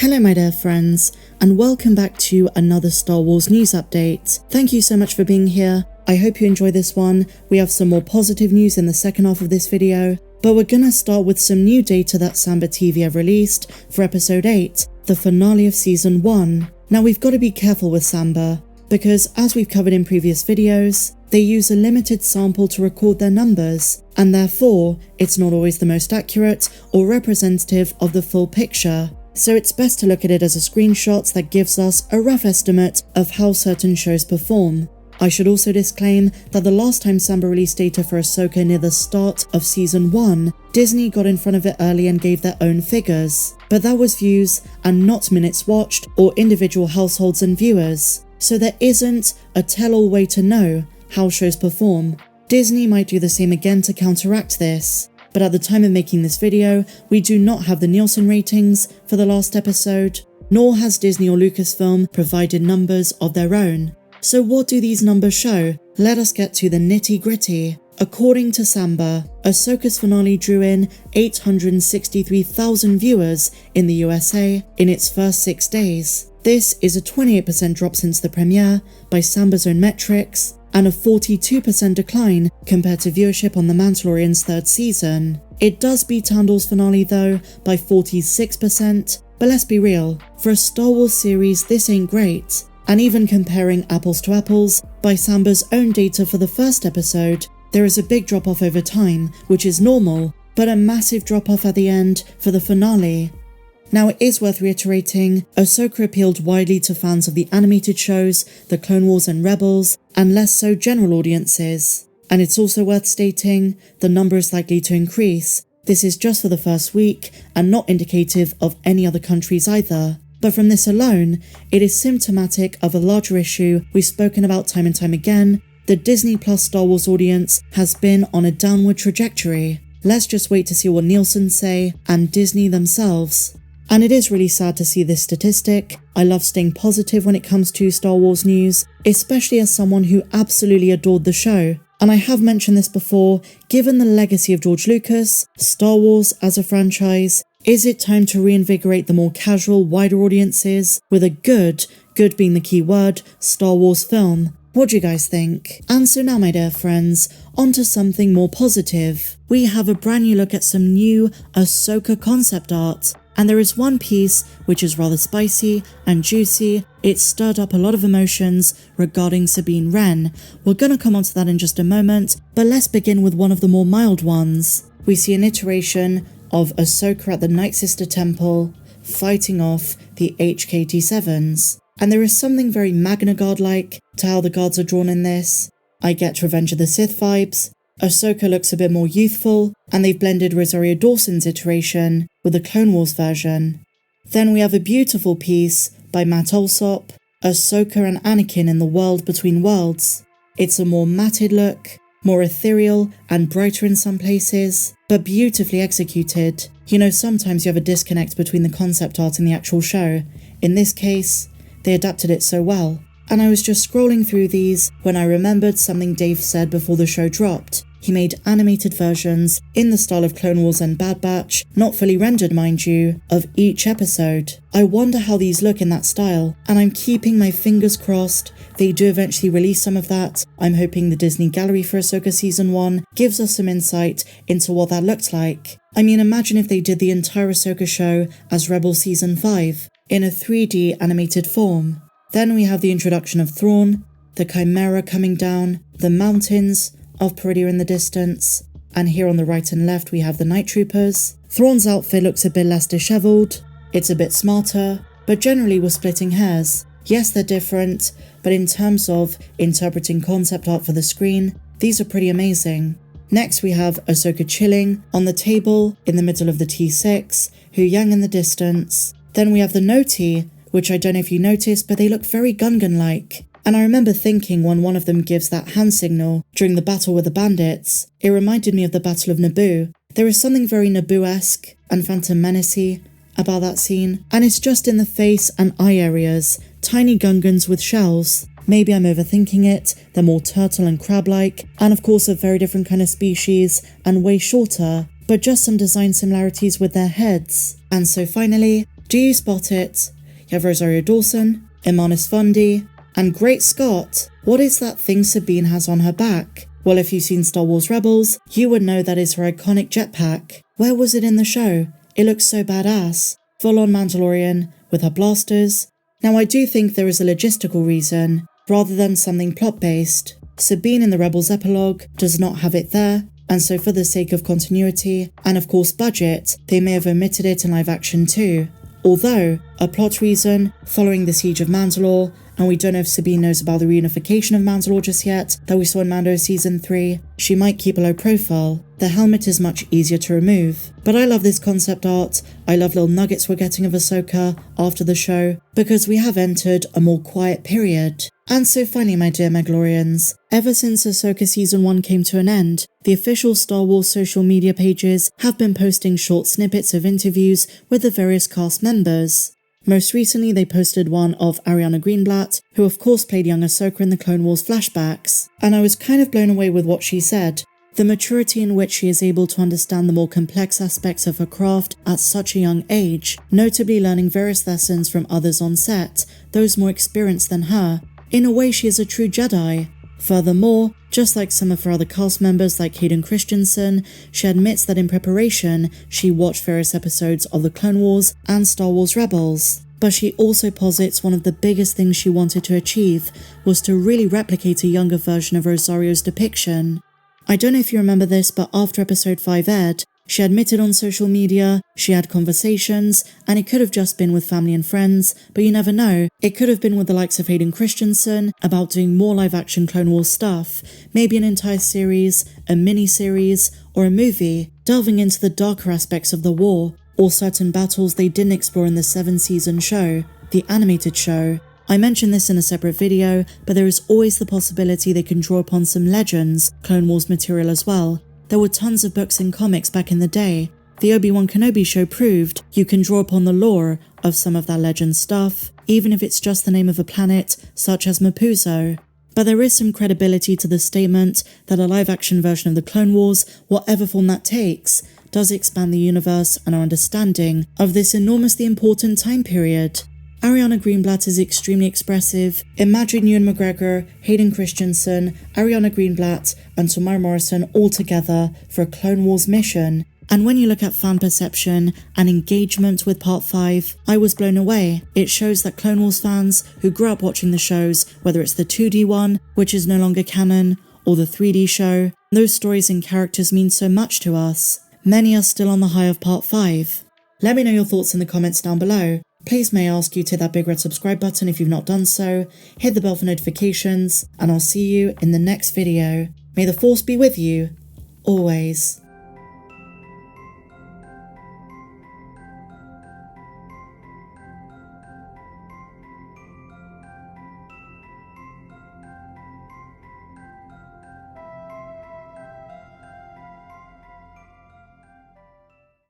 Hello my dear friends, and welcome back to another Star Wars news update. Thank you so much for being here. I hope you enjoy this one. We have some more positive news in the second half of this video, but we're gonna start with some new data that Samba TV have released for episode 8, the finale of season 1. Now we've got to be careful with Samba, because as we've covered in previous videos, they use a limited sample to record their numbers, and therefore, it's not always the most accurate or representative of the full picture. So it's best to look at it as a screenshot that gives us a rough estimate of how certain shows perform. I should also disclaim that the last time Samba released data for Ahsoka near the start of season 1, Disney got in front of it early and gave their own figures, but that was views and not minutes watched or individual households and viewers, so there isn't a tell-all way to know how shows perform. Disney might do the same again to counteract this, but at the time of making this video, we do not have the Nielsen ratings for the last episode, nor has Disney or Lucasfilm provided numbers of their own. So what do these numbers show? Let us get to the nitty-gritty. According to Samba, Ahsoka's finale drew in 863,000 viewers in the USA in its first 6 days. This is a 28% drop since the premiere by Samba's own metrics, and a 42% decline compared to viewership on The Mandalorian's 3rd season. It does beat Andor's finale though by 46%, but let's be real, for a Star Wars series this ain't great. And even comparing apples to apples, by Samba's own data for the first episode, there is a big drop off over time, which is normal, but a massive drop off at the end for the finale. Now it is worth reiterating, Ahsoka appealed widely to fans of the animated shows, the Clone Wars and Rebels, and less so general audiences. And it's also worth stating, the number is likely to increase. This is just for the first week, and not indicative of any other countries either. But from this alone, it is symptomatic of a larger issue we've spoken about time and time again. The Disney Plus Star Wars audience has been on a downward trajectory. Let's just wait to see what Nielsen say, and Disney themselves. And it is really sad to see this statistic. I love staying positive when it comes to Star Wars news, especially as someone who absolutely adored the show. And I have mentioned this before, given the legacy of George Lucas, Star Wars as a franchise, is it time to reinvigorate the more casual, wider audiences with a good being the key word, Star Wars film? What do you guys think? And so now my dear friends, on to something more positive. We have a brand new look at some new Ahsoka concept art. And there is one piece which is rather spicy and juicy. It stirred up a lot of emotions regarding Sabine Wren. We're gonna come onto that in just a moment, but let's begin with one of the more mild ones. We see an iteration of Ahsoka at the Night Sister Temple fighting off the HKT7s. And there is something very Magna Guard-like to how the guards are drawn in this. I get Revenge of the Sith vibes. Ahsoka looks a bit more youthful, and they've blended Rosario Dawson's iteration with the Clone Wars version. Then we have a beautiful piece by Matt Alsop, Ahsoka and Anakin in the World Between Worlds. It's a more matted look, more ethereal and brighter in some places, but beautifully executed. You know, sometimes you have a disconnect between the concept art and the actual show. In this case, they adapted it so well. And I was just scrolling through these when I remembered something Dave said before the show dropped. He made animated versions in the style of Clone Wars and Bad Batch, not fully rendered mind you, of each episode. I wonder how these look in that style, and I'm keeping my fingers crossed they do eventually release some of that. I'm hoping the Disney Gallery for Ahsoka Season 1 gives us some insight into what that looked like. I mean, imagine if they did the entire Ahsoka show as Rebel Season 5, in a 3D animated form. Then we have the introduction of Thrawn, the Chimera coming down, the mountains of Peridea in the distance, and here on the right and left we have the Night Troopers. Thrawn's outfit looks a bit less dishevelled, it's a bit smarter, but generally we're splitting hairs. Yes, they're different, but in terms of interpreting concept art for the screen, these are pretty amazing. Next we have Ahsoka chilling on the table in the middle of the T6, Huyang in the distance. Then we have the Noti, which I don't know if you noticed, but they look very Gungan-like. And I remember thinking when one of them gives that hand signal during the battle with the bandits, it reminded me of the Battle of Naboo. There is something very Naboo-esque and Phantom Menace-y about that scene, and it's just in the face and eye areas, tiny Gungans with shells. Maybe I'm overthinking it, they're more turtle and crab-like, and of course a very different kind of species and way shorter, but just some design similarities with their heads. And so finally, Do you spot it? You have Rosario Dawson, Imanis Fundi, and Great Scott, what is that thing Sabine has on her back? Well, if you've seen Star Wars Rebels, you would know that is her iconic jetpack. Where was it in the show? It looks so badass. Full on Mandalorian, with her blasters. Now I do think there is a logistical reason, rather than something plot-based. Sabine in the Rebels epilogue does not have it there, and so for the sake of continuity, and of course budget, they may have omitted it in live action too. Although, a plot reason, following the Siege of Mandalore, and we don't know if Sabine knows about the reunification of Mandalore just yet, that we saw in Mando Season 3, she might keep a low profile. The helmet is much easier to remove. But I love this concept art, I love little nuggets we're getting of Ahsoka after the show, because we have entered a more quiet period. And so finally, my dear Mandalorians, ever since Ahsoka Season 1 came to an end, the official Star Wars social media pages have been posting short snippets of interviews with the various cast members. Most recently, they posted one of Ariana Greenblatt, who of course played young Ahsoka in the Clone Wars flashbacks, and I was kind of blown away with what she said. The maturity in which she is able to understand the more complex aspects of her craft at such a young age, notably learning various lessons from others on set, those more experienced than her. In a way, she is a true Jedi. Furthermore, just like some of her other cast members like Hayden Christensen, she admits that in preparation, she watched various episodes of the Clone Wars and Star Wars Rebels. But she also posits one of the biggest things she wanted to achieve was to really replicate a younger version of Rosario's depiction. I don't know if you remember this, but after episode 5 aired, she admitted on social media she had conversations, and it could have just been with family and friends, but you never know, it could have been with the likes of Hayden Christensen about doing more live-action Clone Wars stuff, maybe an entire series, a mini-series, or a movie, delving into the darker aspects of the war, or certain battles they didn't explore in the 7-season show, the animated show. I mentioned this in a separate video, but there is always the possibility they can draw upon some Legends Clone Wars material as well. There were tons of books and comics back in the day. The Obi-Wan Kenobi show proved you can draw upon the lore of some of that Legend stuff, even if it's just the name of a planet, such as Mapuzo. But there is some credibility to the statement that a live-action version of the Clone Wars, whatever form that takes, does expand the universe and our understanding of this enormously important time period. Ariana Greenblatt is extremely expressive. Imagine Ewan McGregor, Hayden Christensen, Ariana Greenblatt, and Tamara Morrison all together for a Clone Wars mission. And when you look at fan perception and engagement with Part 5, I was blown away. It shows that Clone Wars fans who grew up watching the shows, whether it's the 2D one, which is no longer canon, or the 3D show, those stories and characters mean so much to us. Many are still on the high of Part 5. Let me know your thoughts in the comments down below. Please may I ask you to hit that big red subscribe button if you've not done so, hit the bell for notifications, and I'll see you in the next video. May the Force be with you, always.